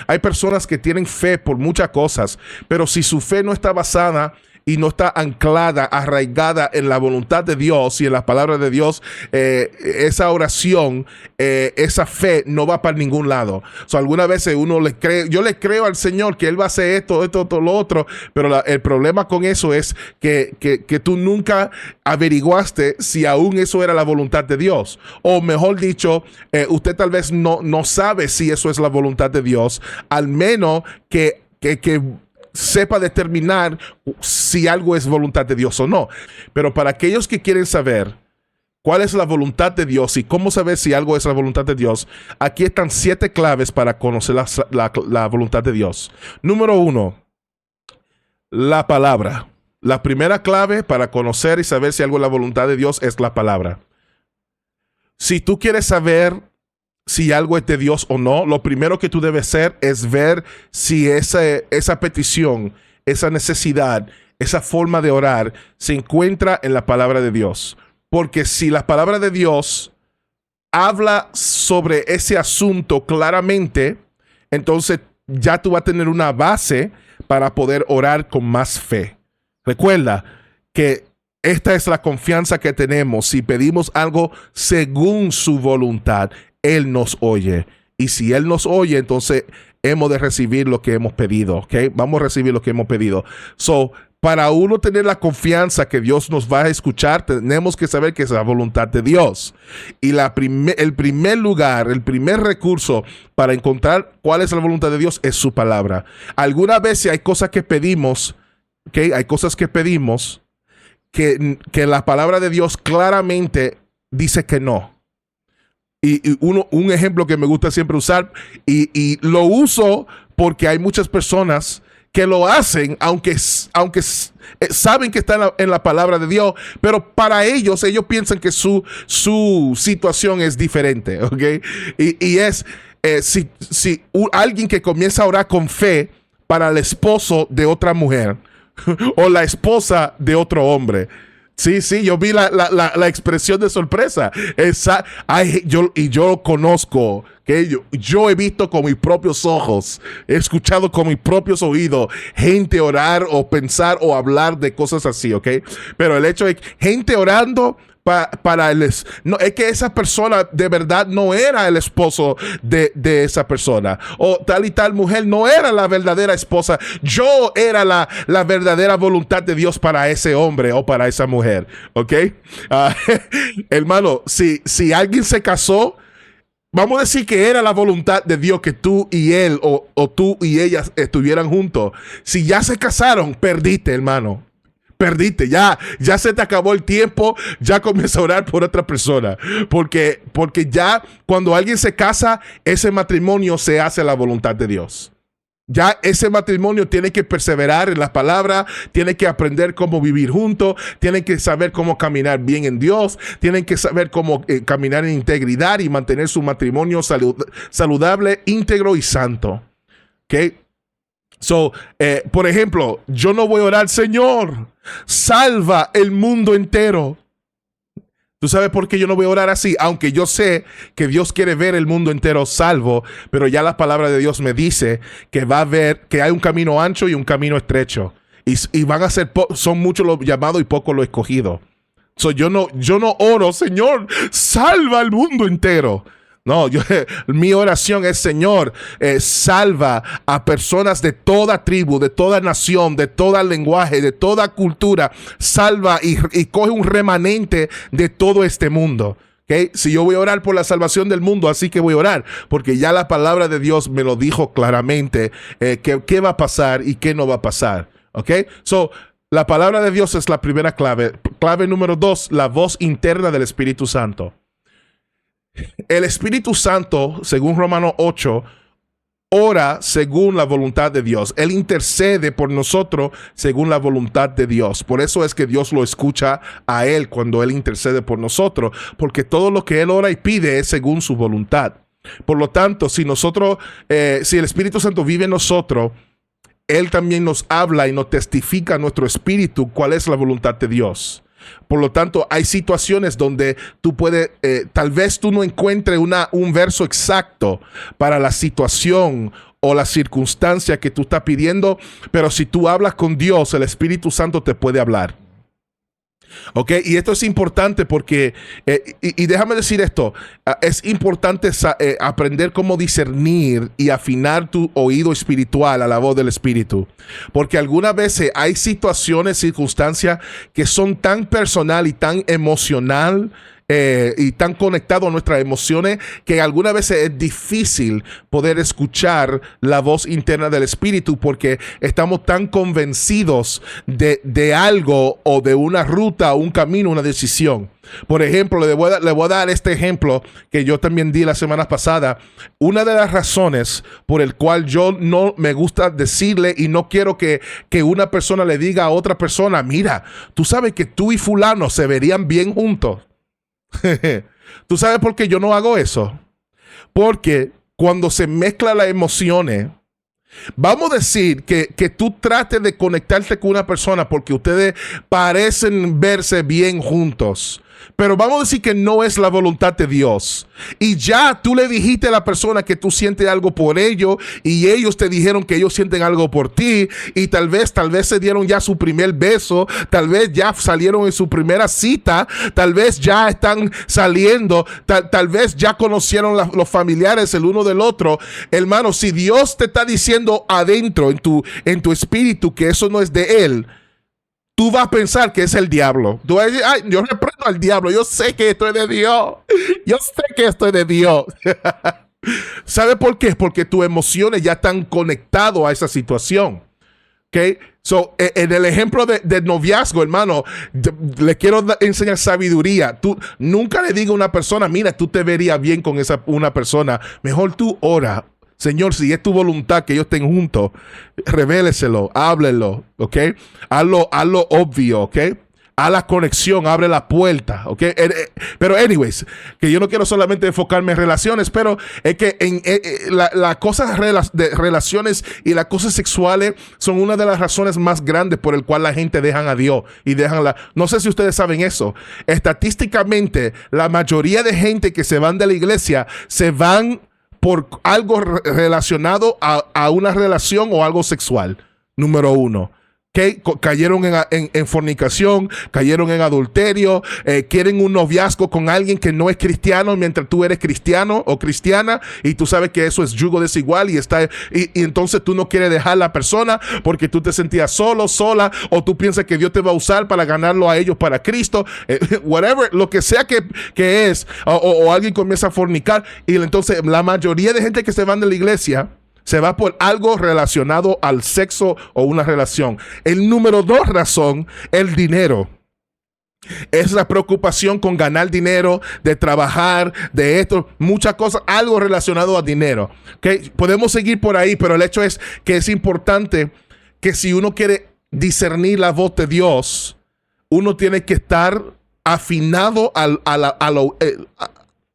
hay personas que tienen fe por muchas cosas, pero si su fe no está basada y no está anclada, arraigada en la voluntad de Dios y en la palabra de Dios, esa oración, esa fe no va para ningún lado. Algunas veces uno le cree, yo le creo al Señor que Él va a hacer esto, lo otro, pero el problema con eso es que tú nunca averiguaste si aún eso era la voluntad de Dios. O mejor dicho, usted tal vez no sabe si eso es la voluntad de Dios, al menos que sepa determinar si algo es voluntad de Dios o no. Pero para aquellos que quieren saber cuál es la voluntad de Dios y cómo saber si algo es la voluntad de Dios, aquí están 7 claves para conocer la voluntad de Dios. Número 1, la palabra. La primera clave para conocer y saber si algo es la voluntad de Dios es la palabra. Si tú quieres saber si algo es de Dios o no, lo primero que tú debes hacer es ver si esa petición, esa necesidad, esa forma de orar se encuentra en la palabra de Dios. Porque si la palabra de Dios habla sobre ese asunto claramente, entonces ya tú vas a tener una base para poder orar con más fe. Recuerda que esta es la confianza que tenemos. Si pedimos algo según su voluntad, Él nos oye. Y si Él nos oye, entonces hemos de recibir lo que hemos pedido, ¿ok? Vamos a recibir lo que hemos pedido. Para uno tener la confianza que Dios nos va a escuchar, tenemos que saber que es la voluntad de Dios. Y el primer lugar, el primer recurso para encontrar cuál es la voluntad de Dios es su palabra. Algunas veces hay cosas que pedimos, ¿ok? Hay cosas que pedimos que la palabra de Dios claramente dice que no. Y un ejemplo que me gusta siempre usar, y lo uso porque hay muchas personas que lo hacen, aunque saben que está en la palabra de Dios, pero para ellos piensan que su situación es diferente, ¿ok? Y es, si alguien que comienza a orar con fe para el esposo de otra mujer o la esposa de otro hombre. Sí, yo vi la expresión de sorpresa. Yo lo conozco, que yo he visto con mis propios ojos, he escuchado con mis propios oídos gente orar o pensar o hablar de cosas así, ¿ok? Pero el hecho es que gente orando no, es que esa persona de verdad no era el esposo de esa persona, o tal y tal mujer no era la verdadera esposa. Yo era la verdadera voluntad de Dios para ese hombre o para esa mujer, ¿ok? Hermano, si alguien se casó, vamos a decir que era la voluntad de Dios que tú y él o tú y ella estuvieran juntos. Si ya se casaron, perdiste, hermano. Perdiste, ya se te acabó el tiempo, ya comienza a orar por otra persona, porque ya cuando alguien se casa, ese matrimonio se hace la voluntad de Dios. Ya ese matrimonio tiene que perseverar en la palabra, tiene que aprender cómo vivir juntos, tienen que saber cómo caminar bien en Dios, tienen que saber cómo caminar en integridad y mantener su matrimonio saludable, íntegro y santo. ¿Ok? Por ejemplo, yo no voy a orar, Señor, salva el mundo entero. ¿Tú sabes por qué yo no voy a orar así? Aunque yo sé que Dios quiere ver el mundo entero salvo, pero ya la palabra de Dios me dice que va a ver que hay un camino ancho y un camino estrecho. Y van a ser, son muchos los llamados y pocos los escogidos. Yo no oro, Señor, salva el mundo entero. No, mi oración es, Señor, salva a personas de toda tribu, de toda nación, de todo lenguaje, de toda cultura. Salva y coge un remanente de todo este mundo. ¿Okay? Si yo voy a orar por la salvación del mundo, así que voy a orar, porque ya la palabra de Dios me lo dijo claramente, qué va a pasar y qué no va a pasar. ¿Okay? La palabra de Dios es la primera clave. Clave número 2, la voz interna del Espíritu Santo. El Espíritu Santo, según Romanos 8, ora según la voluntad de Dios. Él intercede por nosotros según la voluntad de Dios. Por eso es que Dios lo escucha a Él cuando Él intercede por nosotros, porque todo lo que Él ora y pide es según su voluntad. Por lo tanto, si el Espíritu Santo vive en nosotros, Él también nos habla y nos testifica a nuestro espíritu cuál es la voluntad de Dios. Por lo tanto, hay situaciones donde tú puedes, tal vez tú no encuentres un verso exacto para la situación o la circunstancia que tú estás pidiendo, pero si tú hablas con Dios, el Espíritu Santo te puede hablar. Ok, y esto es importante porque, y déjame decir esto, es importante aprender cómo discernir y afinar tu oído espiritual a la voz del Espíritu, porque algunas veces hay situaciones, circunstancias que son tan personal y tan emocional, y tan conectado a nuestras emociones, que algunas veces es difícil poder escuchar la voz interna del Espíritu porque estamos tan convencidos de algo o de una ruta, un camino, una decisión. Por ejemplo, le voy a dar este ejemplo que yo también di la semana pasada. Una de las razones por el cual yo no me gusta decirle y no quiero que una persona le diga a otra persona, mira, tú sabes que tú y fulano se verían bien juntos. ¿Tú sabes por qué yo no hago eso? Porque cuando se mezclan las emociones, vamos a decir que tú trates de conectarte con una persona porque ustedes parecen verse bien juntos, pero vamos a decir que no es la voluntad de Dios. Y ya tú le dijiste a la persona que tú sientes algo por ellos y ellos te dijeron que ellos sienten algo por ti y tal vez se dieron ya su primer beso, tal vez ya salieron en su primera cita, tal vez ya están saliendo, tal vez ya conocieron los familiares el uno del otro. Hermano, si Dios te está diciendo adentro en tu espíritu que eso no es de Él, tú vas a pensar que es el diablo. Tú vas a decir, ay, yo reprendo al diablo. Yo sé que esto es de Dios. Yo sé que esto es de Dios. ¿Sabe por qué? Porque tus emociones ya están conectadas a esa situación. ¿Ok? So, en el ejemplo de noviazgo, hermano, le quiero enseñar sabiduría. Tú nunca le digas a una persona, mira, tú te verías bien con una persona. Mejor tú ora. Señor, si es tu voluntad que ellos estén juntos, revéleselo, háblelo, ¿ok? Hazlo obvio, ¿ok? Haz la conexión, abre la puerta, ¿ok? Pero anyways, que yo no quiero solamente enfocarme en relaciones, pero es que las cosas de relaciones y las cosas sexuales son una de las razones más grandes por el cual la gente dejan a Dios y no sé si ustedes saben eso. Estadísticamente, la mayoría de gente que se van de la iglesia se van por algo relacionado a una relación o algo sexual. Número uno. Que cayeron en fornicación, cayeron en adulterio, quieren un noviazgo con alguien que no es cristiano mientras tú eres cristiano o cristiana y tú sabes que eso es yugo desigual y entonces tú no quieres dejar a la persona porque tú te sentías solo, sola, o tú piensas que Dios te va a usar para ganarlo a ellos para Cristo, whatever, lo que sea que es, o alguien comienza a fornicar y entonces la mayoría de gente que se van de la iglesia se va por algo relacionado al sexo o una relación. El número 2 razón, el dinero. Es la preocupación con ganar dinero, de trabajar, de esto, muchas cosas, algo relacionado a dinero. ¿Okay? Podemos seguir por ahí, pero el hecho es que es importante que si uno quiere discernir la voz de Dios, uno tiene que estar afinado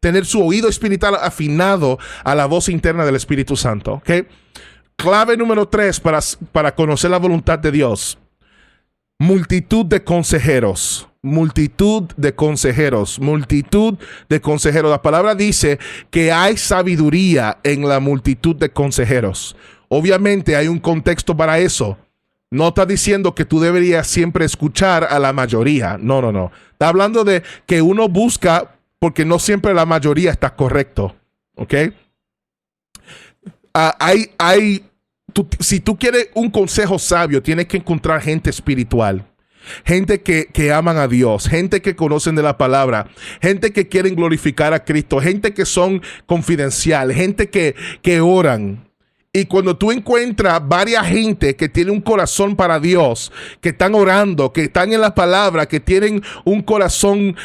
tener su oído espiritual afinado a la voz interna del Espíritu Santo. ¿Okay? Clave número 3 para conocer la voluntad de Dios. Multitud de consejeros. Multitud de consejeros. Multitud de consejeros. La palabra dice que hay sabiduría en la multitud de consejeros. Obviamente hay un contexto para eso. No está diciendo que tú deberías siempre escuchar a la mayoría. No. Está hablando de que uno busca, porque no siempre la mayoría está correcto, ¿ok? Si tú quieres un consejo sabio, tienes que encontrar gente espiritual, gente que aman a Dios, gente que conocen de la palabra, gente que quieren glorificar a Cristo, gente que son confidencial, gente que oran. Y cuando tú encuentras varias gente que tiene un corazón para Dios, que están orando, que están en la palabra, que tienen un corazón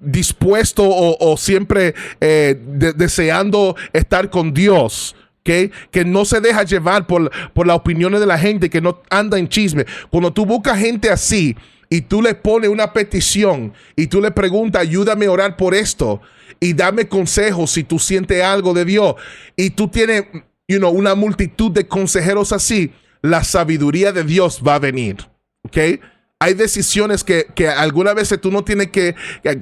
dispuesto o siempre deseando estar con Dios, ¿okay? Que no se deja llevar por las opiniones de la gente, que no anda en chisme. Cuando tú buscas gente así y tú le pones una petición y tú le preguntas, ayúdame a orar por esto y dame consejos si tú sientes algo de Dios, y tú tienes una multitud de consejeros así, la sabiduría de Dios va a venir, ¿ok? Hay decisiones que algunas veces tú no tienes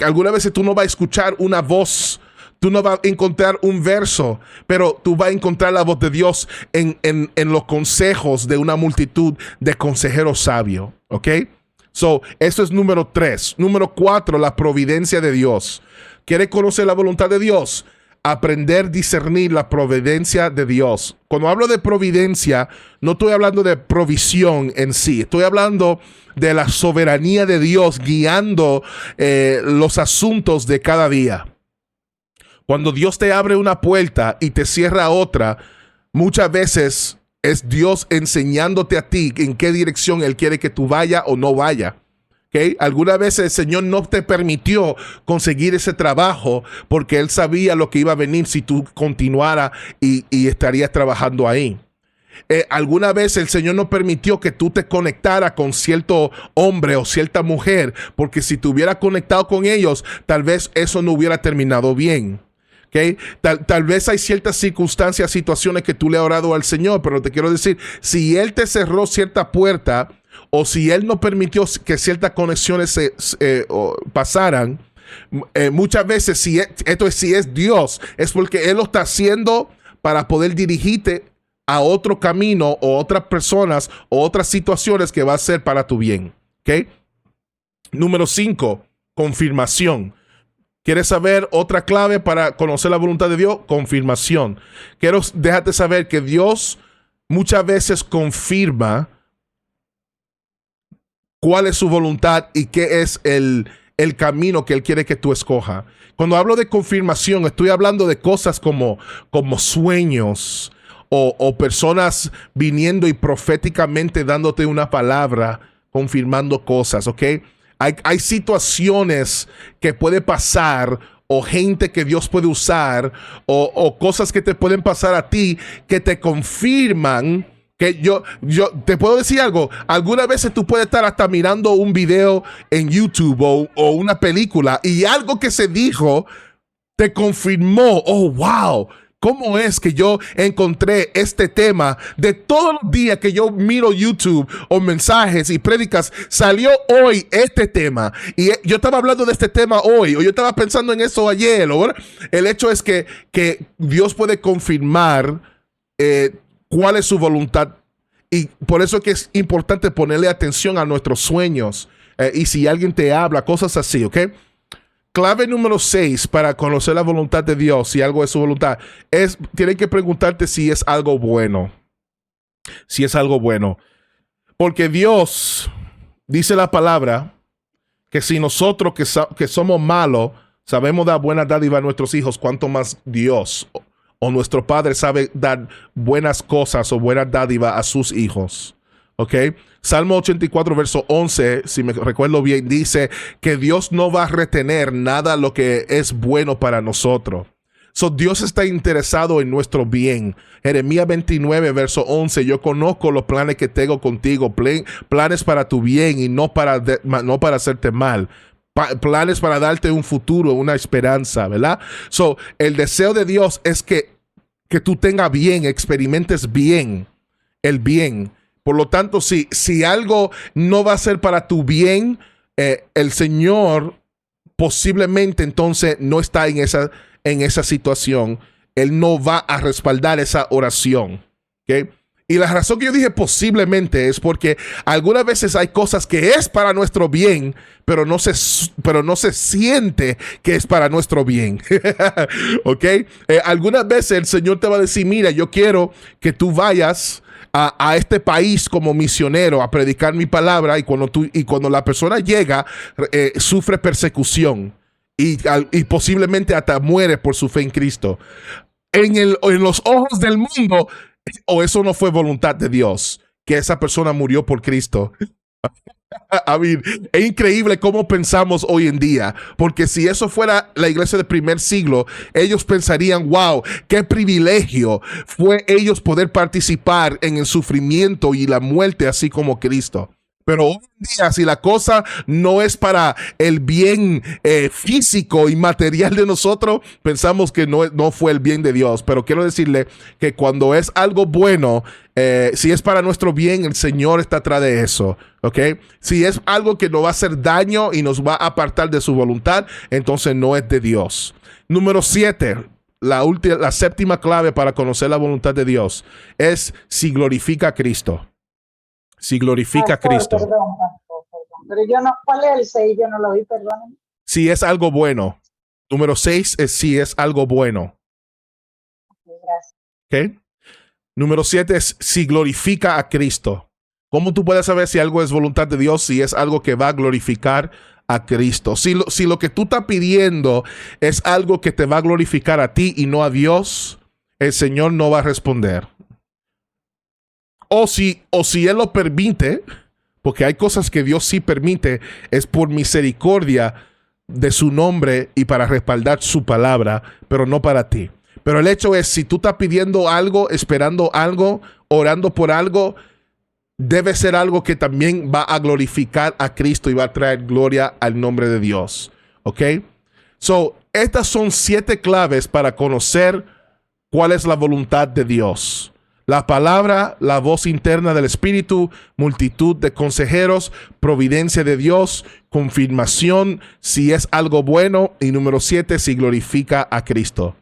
algunas veces tú no vas a escuchar una voz Tú no vas a encontrar un verso, pero tú vas a encontrar la voz de Dios en los consejos de una multitud de consejeros sabios. ¿Ok? So, eso es número 3. Número 4, la providencia de Dios. ¿Quieres conocer la voluntad de Dios? Aprender a discernir la providencia de Dios. Cuando hablo de providencia, no estoy hablando de provisión en sí. Estoy hablando de la soberanía de Dios guiando los asuntos de cada día. Cuando Dios te abre una puerta y te cierra otra, muchas veces es Dios enseñándote a ti en qué dirección Él quiere que tú vayas o no vayas. ¿Okay? Alguna vez el Señor no te permitió conseguir ese trabajo porque Él sabía lo que iba a venir si tú continuaras y estarías trabajando ahí. Alguna vez el Señor no permitió que tú te conectaras con cierto hombre o cierta mujer porque si te hubieras conectado con ellos, tal vez eso no hubiera terminado bien. Okay. Tal vez hay ciertas circunstancias, situaciones que tú le has orado al Señor, pero te quiero decir, si Él te cerró cierta puerta o si Él no permitió que ciertas conexiones pasaran, muchas veces si es Dios, es porque Él lo está haciendo para poder dirigirte a otro camino o otras personas o otras situaciones que va a ser para tu bien. ¿Okay? Número 5, confirmación. ¿Quieres saber otra clave para conocer la voluntad de Dios? Confirmación. Quiero dejarte saber que Dios muchas veces confirma cuál es su voluntad y qué es el camino que Él quiere que tú escojas. Cuando hablo de confirmación, estoy hablando de cosas como sueños o personas viniendo y proféticamente dándote una palabra, confirmando cosas, ¿ok? Hay situaciones que puede pasar o gente que Dios puede usar o cosas que te pueden pasar a ti que te confirman que yo te puedo decir algo. Algunas veces tú puedes estar hasta mirando un video en YouTube o una película y algo que se dijo te confirmó. Oh, wow. ¿Cómo es que yo encontré este tema? De todos los días que yo miro YouTube o mensajes y prédicas, salió hoy este tema. Y yo estaba hablando de este tema hoy, o yo estaba pensando en eso ayer. El hecho es que Dios puede confirmar cuál es su voluntad. Y por eso es que es importante ponerle atención a nuestros sueños. Y si alguien te habla, cosas así, ¿ok? Clave número 6 para conocer la voluntad de Dios, si algo es su voluntad, tienes que preguntarte si es algo bueno. Si es algo bueno. Porque Dios, dice la palabra, que si nosotros que somos malos, sabemos dar buena dádiva a nuestros hijos, cuanto más Dios o nuestro Padre sabe dar buenas cosas o buenas dádivas a sus hijos. ¿Ok? Salmo 84, verso 11, si me recuerdo bien, dice que Dios no va a retener nada lo que es bueno para nosotros. So, Dios está interesado en nuestro bien. Jeremías 29, verso 11, yo conozco los planes que tengo contigo, planes para tu bien y no para hacerte mal. Planes para darte un futuro, una esperanza, ¿verdad? So, el deseo de Dios es que tú tengas bien, experimentes bien, el bien. Por lo tanto, si algo no va a ser para tu bien, el Señor posiblemente entonces no está en esa situación. Él no va a respaldar esa oración. ¿Okay? Y la razón que yo dije posiblemente es porque algunas veces hay cosas que es para nuestro bien, pero no se siente que es para nuestro bien. ¿Ok? Algunas veces el Señor te va a decir, mira, yo quiero que tú vayas a este país como misionero a predicar mi palabra, y cuando la persona llega, sufre persecución y posiblemente hasta muere por su fe en Cristo. En los ojos del mundo, o eso no fue voluntad de Dios, que esa persona murió por Cristo. I mean, es increíble cómo pensamos hoy en día, porque si eso fuera la iglesia del primer siglo, ellos pensarían, wow, qué privilegio fue ellos poder participar en el sufrimiento y la muerte así como Cristo. Pero hoy en día, si la cosa no es para el bien físico y material de nosotros, pensamos que no fue el bien de Dios. Pero quiero decirle que cuando es algo bueno, si es para nuestro bien, el Señor está atrás de eso, ¿ok? Si es algo que nos va a hacer daño y nos va a apartar de su voluntad, entonces no es de Dios. Número 7, la séptima clave para conocer la voluntad de Dios es si glorifica a Cristo. Si glorifica a Cristo. Perdón. Pero yo no, ¿cuál es el 6? Yo no lo vi, perdón. Si es algo bueno. Número 6 es si es algo bueno. Gracias. ¿Ok? Número 7 es si glorifica a Cristo. ¿Cómo tú puedes saber si algo es voluntad de Dios? Si es algo que va a glorificar a Cristo. Si lo que tú estás pidiendo es algo que te va a glorificar a ti y no a Dios, el Señor no va a responder. O si Él lo permite, porque hay cosas que Dios sí permite, es por misericordia de su nombre y para respaldar su palabra, pero no para ti. Pero el hecho es, si tú estás pidiendo algo, esperando algo, orando por algo, debe ser algo que también va a glorificar a Cristo y va a traer gloria al nombre de Dios. ¿Ok? So, estas son 7 claves para conocer cuál es la voluntad de Dios. La palabra, la voz interna del Espíritu, multitud de consejeros, providencia de Dios, confirmación si es algo bueno y número 7, si glorifica a Cristo.